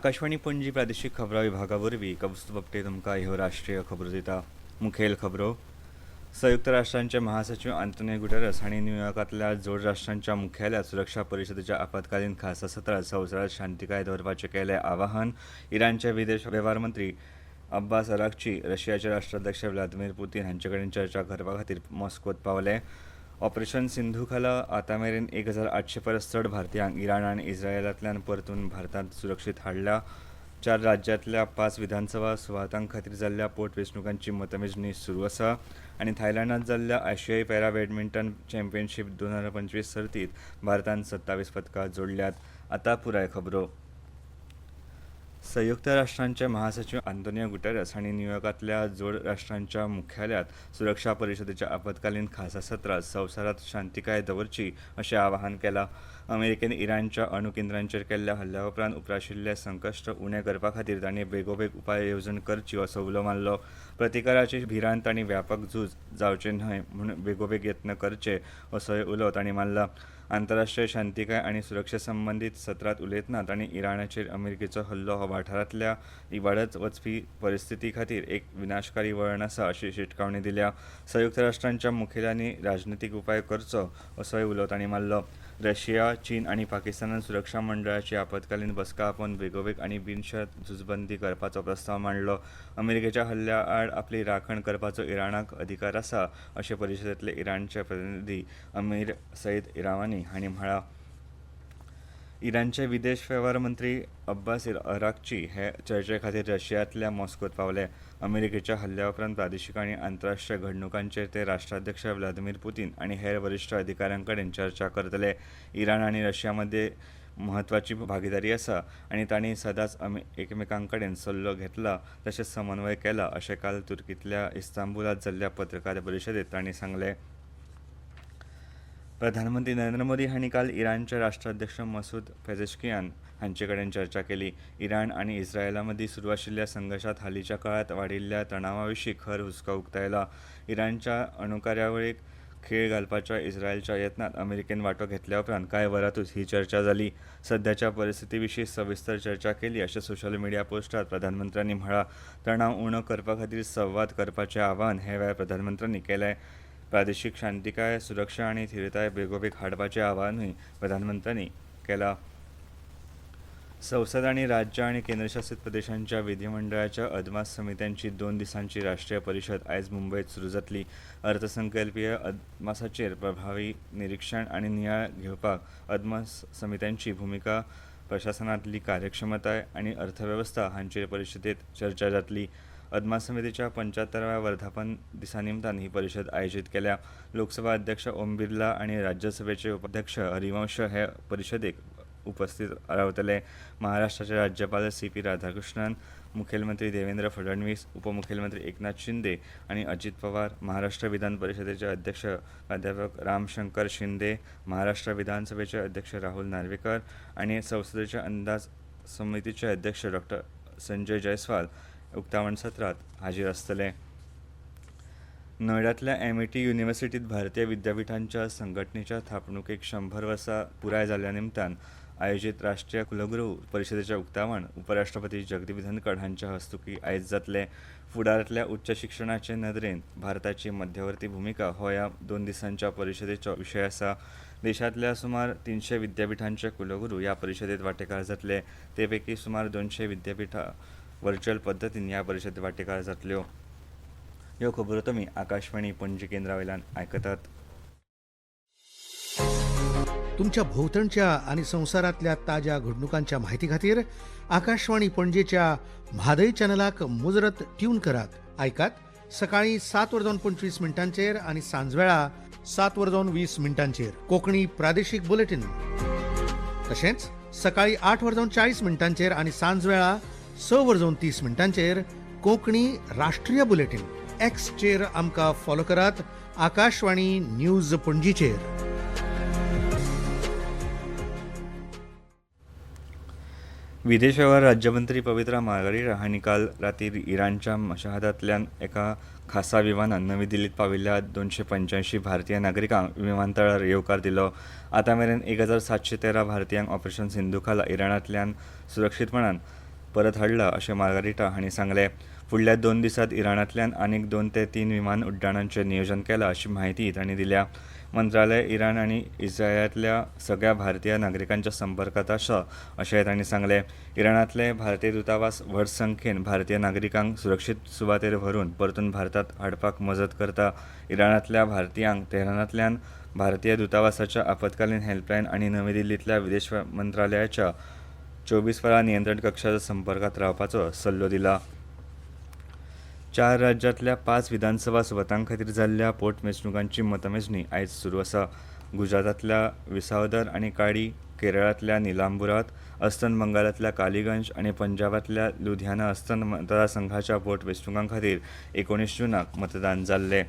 आकाशवाणी पणजी प्रादेशीक खबरां विभागा वरवीं कौस्तुभ अपटे तुमकां ह्यो राष्ट्रीय खबरो दिता। मुखेल खबरो. संयुक्त राष्ट्रांचे महासचिव आंतोनियो गुटेरस हांणी न्यूयॉर्कांतल्या जोड राष्ट्रांच्या मुख्यालयात सुरक्षा परिशदेच्या आपतकालीन खासा सत्रांत संवसारांत शांतीकाय दवरपाचें केलें आवाहन. इराणचे विदेश वेव्हार मंत्री अब्बास अराक्ची रशियाचे राष्ट्राध्यक्ष व्लादिमीर पुतीन हांचे कडेन चर्चा करपा खातीर मॉस्कोत पावले. ऑपरेशन सिंधू खाला आतामेरेन 1800 परस चड भारतीयांक इराण आनी इस्रायलांतल्यान परतून भारतांत सुरक्षीत हाडल्या. 4 राज्यांतल्या 5 विधानसभा सुवातां खातीर जाल्ल्या पोटवेंचणुकांची मतमेजणी सुरू आसा. आनी थायलंडांत जाल्ल्या आशियाई पॅरा बॅडमिंटन चॅम्पियनशीप 2025 सर्तीत भारतान 27 पदकां जोडल्यात. आतां पुराय खबरो. संयुक्त राष्ट्रांचे महासचिव आंतोनियो गुटेरस हांणी न्यूयॉर्कांतल्या जोड राष्ट्रांच्या मुख्यालयात सुरक्षा परिशदेच्या आपतकालीन खासा सत्रांत संवसारांत शांतीकाय दवरची अशें आवाहन केलां. अमेरिकेन इराणच्या अणु केंद्रांचेर केल्ल्या हल्ल्या उपरांत उप्राशिल्ले संकश्ट उणें करपा खातीर तांणी बेगोबेग उपाय येवजण करची असो उलो मारलो. प्रतिकाराची भिरांत आनी व्यापक झूज जावचें न्हय म्हूण बेगोबेग यत्न करचे असोय उलो तांणी मारला. आंतरराष्ट्रीय शांतीकाय आनी सुरक्षे संबंदीत सत्रांत उलयतना तांणी इराणाचेर अमेरिकेचो हल्लो हो वाठारांतल्या इबाडत वचपी परिस्थिती खातीर एक विनाशकारी वळण आसा अशी शिटकावणी दिल्या. संयुक्त राष्ट्रांच्या मुखेल्यांनी राजनैतीक उपाय करचो असोय उलो तांणी मारलो. रशिया, चीन आनी पाकिस्तानान सुरक्षा मंडळाची आपतकालीन बसका आपोवन बेगोबेग आनी बिनशर्त झुजबंदी करपाचो प्रस्ताव मांडलो. अमेरिकेच्या हल्ल्या आड आपली राखण करपाचो इराणाक अधिकार आसा अशें परिशदेंतले इराणचे प्रतिनिधी अमीर सईद इरावानी हांणी म्हळां. इराणचे विदेश वेव्हार मंत्री अब्बास अराक्ची हे चर्चे खातीर रशियांतल्या मॉस्कोत पावले. अमेरिकेच्या हल्ल्या उपरांत प्रादेशीक आनी आंतरराष्ट्रीय घडणुकांचेर ते राष्ट्राध्यक्ष व्लादिमीर पुतीन आनी हेर वरिश्ठ अधिकाऱ्यां कडेन चर्चा करतले. इराण आनी रशिया मदें म्हत्वाची भागीदारी आसा आनी तांणी सदांच एकामेकां कडेन सल्लो घेतला तशेंच समन्वय केला अशें काल तुर्कींतल्या इस्तांबुलांत जाल्ल्या पत्रकार परिशदेंत तांणी सांगलें. प्रधानमंत्री नरेंद्र मोदी हांणी काल इराणचे राष्ट्राध्यक्ष मसूद पेझेशकियान हांचे कडेन चर्चा केली. इराण आनी इस्रायला मदीं सुरू आशिल्ल्या संघर्शांत हालींच्या काळांत वाडिल्ल्या तणावा विशीं खर हुस्को उक्तायला. इराणच्या अणुकार्यावळीक खीळ घालपाच्या इस्रायलच्या यत्नांत अमेरिकेन वांटो घेतल्या उपरांत कांय वरांतूच ही चर्चा जाली. सध्याच्या परिस्थिती विशीं सविस्तर चर्चा केली अशें सोशल मिडिया पोस्टांत प्रधानमंत्र्यांनी म्हळां. तणाव उणो करपा खातीर संवाद करपाचें आवाहन हे वेळार प्रधानमंत्र्यांनी केलें. प्रादेशीक शांतीकाय, सुरक्षा आनी स्थिरताय बेगोबेग हाडपाचें आवाहनूय प्रधानमंत्र्यांनी केलां. संसद आनी राज्य आनी केंद्रशासीत प्रदेशांच्या विधिमंडळाच्या अदमास समित्यांची 2 दिसांची राष्ट्रीय परिशद आयज मुंबयत सुरू जातली. अर्थसंकल्पीय अदमासाचेर प्रभावी निरीक्षण आनी नियाळ घेवपाक अदमास समित्यांची भुमिका, प्रशासनांतली कार्यक्षमताय आनी अर्थवेवस्था हांचेर परिशदेंत चर्चा जातली. अदमास समितीच्या 75व्या वर्धापन दिसा निमतान ही परिशद आयोजीत केल्या. लोकसभा अध्यक्ष ओम बिर्ला आनी राज्यसभेचे उपाध्यक्ष हरिवंश हे परिशदेक उपस्थित रावतले. महाराष्ट्राचे राज्यपाल CP राधाकृष्णन, मुखेलमंत्री देवेंद्र फडणवीस, उपमुखेलमंत्री एकनाथ शिंदे आनी अजित पवार, महाराष्ट्र विधान परिशदेचे अध्यक्ष प्राध्यापक रामशंकर शिंदे, महाराष्ट्र विधानसभेचे अध्यक्ष राहुल नार्वेकर आनी संसदेचे अंदाज समितीचे अध्यक्ष डॉ. संजय जयस्वाल उक्तावण सत्रांत हाजीर आसतले. नोयडांतल्या MIT युनिव्हर्सिटींत भारतीय विद्यापीठांच्या संघटनेच्या थापणुकेक 100 वर्सां पुराय जाल्ल्या निमतान आयोजीत राष्ट्रीय कुलगुरू परिशदेचें उक्तावण उपराष्ट्रपती जगदीप धनखड हांच्या हस्तुकीं आयज जातलें. फुडारांतल्या उच्च शिक्षणाचे नदरेन भारताची मध्यवर्ती भुमिका हो ह्या 2 दिसांच्या परिशदेचो विशय आसा. देशांतल्या सुमार 300 विद्यापीठांचे कुलगुरू ह्या परिशदेंत वांटेकार जातले. ते पैकी सुमार 200 विद्यापीठां व्हर्च्युअल पद्दतीन ह्या परिशदेंत वांटेकार जातल्यो. ह्यो खबरो तुमी आकाशवाणी पणजी केंद्रावयल्यान आयकतात. तुमच्या भोवतणच्या आणि संवसारांतल्या ताज्या घडणुकांच्या म्हायती खातीर आकाशवाणी पणजेच्या म्हादय चॅनलाक मुजरत ट्यून करात. आयकात सकाळीं 7:25 आनी सांजवेळा 7:20 कोंकणी प्रादेशीक बुलेटिन. तशेंच सकाळीं 8:40 आनी सांजवेळा 6:30 कोंकणी राष्ट्रीय बुलेटिन. एक्सचेर आमकां फॉलो करात. आकाशवाणी न्यूज पणजीचेर. विदेश वेव्हार राज्यमंत्री पवित्रा मार्गारीटा हांणी काल रातीं इराणच्या मशाहदांतल्यान एका खासा विमानान नवी दिल्लीत पाविल्ल्या 285 भारतीय नागरिकांक विमानतळार येवकार दिलो. आतामेरेन 1713 भारतीयांक ऑपरेशन सिंधू खाला इराणांतल्यान सुरक्षीतपणान परत हाडला अशें मार्गारिटा हांणी सांगलें. फुडल्या 2 दिसांत इराणांतल्यान आनीक 2 ते 3 विमान उड्डाणांचें नियोजन केलां अशी माहिती तांणी दिल्या. मंत्रालय इराण आनी इस्रायलांतल्या सगळ्या भारतीय नागरिकांच्या संपर्कांत आसा अशेंय तांणी सांगलें. इराणांतले भारतीय दुतावास व्हड संख्येन भारतीय नागरिकांक सुरक्षीत सुवातेर व्हरून परतून भारतांत हाडपाक मजत करता. इराणांतल्या भारतीयांक तेहरानांतल्यान भारतीय दुतावासाच्या आपतकालीन हेल्पलायन आनी नवी दिल्लींतल्या विदेश मंत्रालयाच्या 24 वरां नियंत्रण कक्षाच्या संपर्कांत रावपाचो सल्लो दिला. 4 राज्यांतल्या 5 विधानसभा सुवातां खातीर जाल्ल्या पोटवेंचणुकांची मतमेजणी आयज सुरू आसा. गुजरातांतल्या विसावदर आनी काडी, केरळांतल्या निलांबुरात, अस्तंत बंगालांतल्या कालीगंज आनी पंजाबांतल्या लुधियाना अस्तंत मतदारसंघाच्या पोटवेंचणुकां खातीर 19 जूनाक मतदान जाल्लें.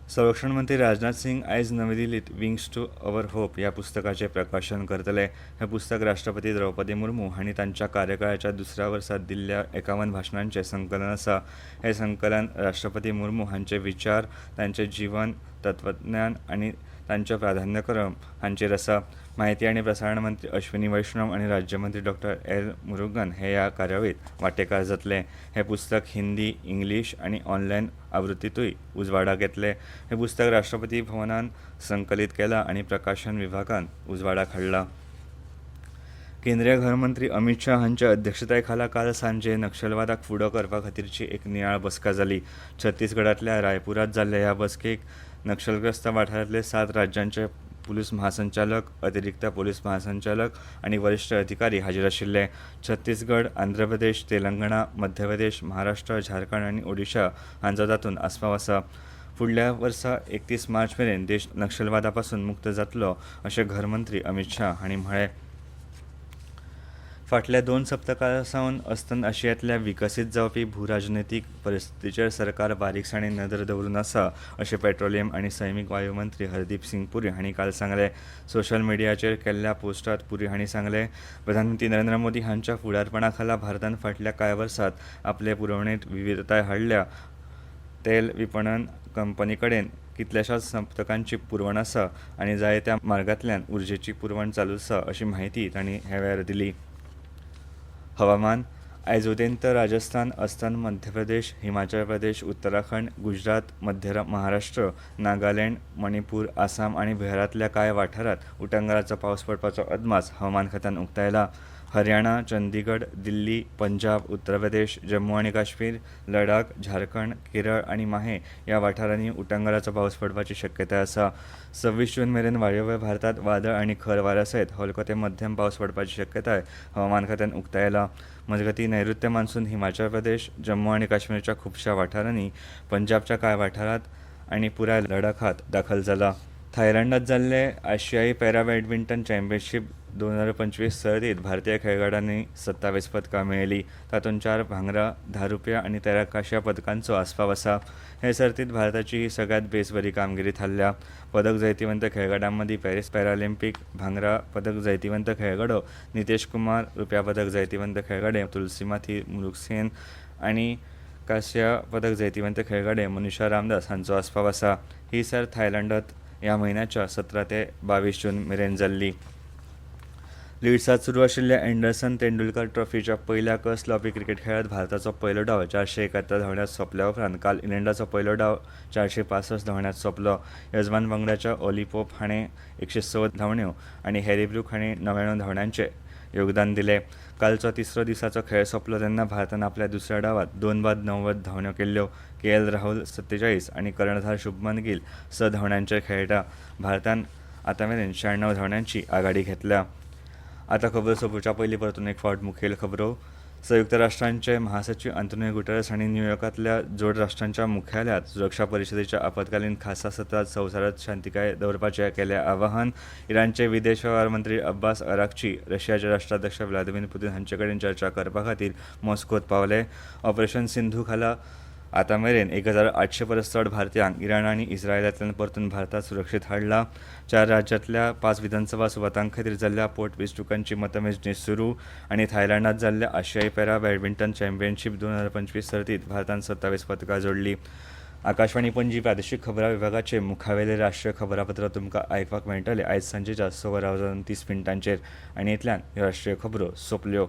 संरक्षण मंत्री राजनाथ सिंग आयज नवी दिल्लींत विंग्स टू अवर होप ह्या पुस्तकाचें प्रकाशन करतले. हें पुस्तक राष्ट्रपती द्रौपदी मुर्मू हांणी तांच्या कार्यकाळाच्या दुसऱ्या वर्सात दिल्ल्या 51 भाशणांचें संकलन आसा. हें संकलन राष्ट्रपती मुर्मू हांचे विचार, तांचें जीवन, तत्वज्ञान आनी तांचे प्राधान्यक्रम हांचेर आसा. माहिती आनी प्रसारण मंत्री अश्विनी वैष्णव आनी राज्यमंत्री डॉ. एल. मुरुगन हे ह्या कार्यावळींत वांटेकार जातले. हें पुस्तक हिंदी, इंग्लीश आनी ऑनलायन आवृत्तींतूय उजवाडाक येतलें. हें पुस्तक राष्ट्रपती भवनान संकलीत केलां आनी प्रकाशन विभागान उजवाडाक हाडलां. केंद्रीय गृहमंत्री अमित शाह हांचे अध्यक्षताये खाला काल सांजे नक्षलवादाक फुडो करपा खातीरची एक नियाळ बसका जाली. छत्तीसगडांतल्या रायपुरांत जाल्ले ह्या बसकेक नक्षलग्रस्त वाठारांतले 7 राज्यांचे पुलीस महासंचालक, अतिरिक्त पुलीस महासंचालक आनी वरिश्ठ अधिकारी हाजीर आशिल्ले. छत्तीसगड, आंध्र प्रदेश, तेलंगणा, मध्य प्रदेश, महाराष्ट्र, झारखंड आनी ओडिशा हांचो तातूंत आस्पाव आसा. फुडल्या वर्सा 31 मार्च मेरेन देश नक्षलवादा पासून मुक्त जातलो अशें गृहमंत्री अमित शाह हांणी म्हळें. फाटल्या 2 सप्तकां सावन अस्तंत आशियांतल्या विकसीत जावपी भूराजनैतीक परिस्थितीचेर सरकार बारीकसाणेन नदर दवरून आसा अशें पेट्रोलियम आनी सैमीक वायू मंत्री हरदीप सिंग पुरी हांणी काल सांगलें. सोशल मिडियाचेर केल्ल्या पोस्टांत पुरी हांणी सांगलें, प्रधानमंत्री नरेंद्र मोदी हांच्या फुडारपणा खाला भारतान फाटल्या कांय वर्सांत आपले पुरवणेंत विविधताय हाडल्या. तेल विपणन कंपनी कडेन कितल्याशाच सप्तकांची पुरवण आसा आनी जायत्या मार्गांतल्यान उर्जेची पुरवण चालू आसा अशी माहिती तांणी ह्या वेळार दिली. हवामान. आयज उदेंत राजस्थान, अस्तंत मध्य प्रदेश, हिमाचल प्रदेश, उत्तराखंड, गुजरात, मध्य महाराष्ट्र, नागालँड, मणिपूर, आसाम आनी बिहारांतल्या कांय वाठारांत उटंगराचो पावस पडपाचो अदमास हवामान खात्यान उक्तायला. हरियाणा, चंदीगड, दिल्ली, पंजाब, उत्तर प्रदेश, जम्मू आनी काश्मीर, लडाख, झारखंड, केरळ आनी माहे ह्या वाठारांनी उटंगराचो पावस पडपाची शक्यताय आसा. 26 जून मेरेन वायव्य भारतांत वादळ आनी खर वाऱ्या सयत हलको ते मध्यम पावस पडपाची शक्यताय हवामान खात्यान उक्तायला. मजगतीं नैऋत्य मान्सून हिमाचल प्रदेश, जम्मू आनी काश्मीरच्या खुबशा वाठारांनी, पंजाबच्या कांय वाठारांत आनी पुराय लडाखांत दाखल जाला. थायलंडांत जाल्ले आशियाई पॅरा बॅडमिंटन चॅम्पियनशीप 2025 सर्तींत भारतीय खेळगड्यांनी 27 पदकां मेळयलीं. तातूंत 4 भांगरा, 10 रुपया आनी 13 कांश्या पदकांचो आस्पाव आसा. हे सर्तींत भारताची ही सगळ्यांत बेस बरी कामगिरी थारल्या. पदक जैतिवंत खेळगड्यां मदीं पॅरीस पॅरालिंपीक भांगरा पदक जैतिवंत खेळगडो नितेश कुमार, रुप्या पदक जैतिवंत खेळगडे तुलसीमाथी मुरुगसेन आनी कांस्य पदक जैतिवंत खेळगडे मनीषा रामदास हांचो आस्पाव आसा. ही सर्त थायलंडांत ह्या म्हयन्याच्या 17 ते 22 जून मेरेन जाल्ली. लिड्सांत सुरू आशिल्ल्या अँडरसन तेंडुलकर ट्रॉफीच्या पयल्या कस लावपी क्रिकेट खेळांत भारताचो पयलो डाव 471 धांवड्यांत सोंपल्या उपरांत काल इंग्लंडाचो पयलो डाव 465 धांवड्यांत सोंपलो. येजमान पंगडाच्या ऑली पोप हाणें 114 धांवड्यो आनी हॅरी ब्रूक हाणें 99 धांवड्यांचें योगदान दिलें. कालचो तिसरो दिसाचो खेळ सोंपलो तेन्ना भारतान आपल्या दुसऱ्या डावांत 2 बाद 90 धांवड्यो केल्ल्यो. के. राहुल 47 आनी कर्णधार शुभमन गिल 6 धांवड्यांचेर खेळटा. भारतान आतां मेरेन 96 धांवड्यांची आघाडी घेतल्या. आतां खबर सोंपच्या पयलीं परतून एक फावट मुखेल खबरो. संयुक्त राष्ट्रांचे महासचिव आंतोनियो गुटेरेस हांणी न्यूयॉर्कांतल्या जोड राष्ट्रांच्या मुख्यालयांत सुरक्षा परिशदेच्या आपतकालीन खासा सत्रांत संवसारांत शांतीकाय दवरपाचें केलें आवाहन. इराणचे विदेश वेव्हार मंत्री अब्बास अराक्ची रशियाचे राष्ट्राध्यक्ष व्लादिमीर पुतीन हांचे कडेन चर्चा करपा खातीर मॉस्कोत पावले. ऑपरेशन सिंधू खाला आतां मेरेन 1800 परस चड भारतीयांक इराण आनी इस्रायलांतल्यान परतून भारतांत सुरक्षीत हाडला. 4 राज्यांतल्या 5 विधानसभा सुवातां खातीर जाल्ल्या पोटवेंचणुकांची मतमेजणी सुरू आनी थायलंडांत जाल्ल्या आशियाई पॅरा बॅडमिंटन चॅम्पियनशीप 2025 सर्तींत भारतान 27 पदकां जोडलीं. आकाशवाणी पणजी प्रादेशीक खबरां विभागाचे मुखावेले राष्ट्रीय खबरापत्र तुमकां आयकपाक मेळटले आयज सांजेच्या 6:30 आनी इतल्यान ह्यो राष्ट्रीय खबरो सोंपल्यो.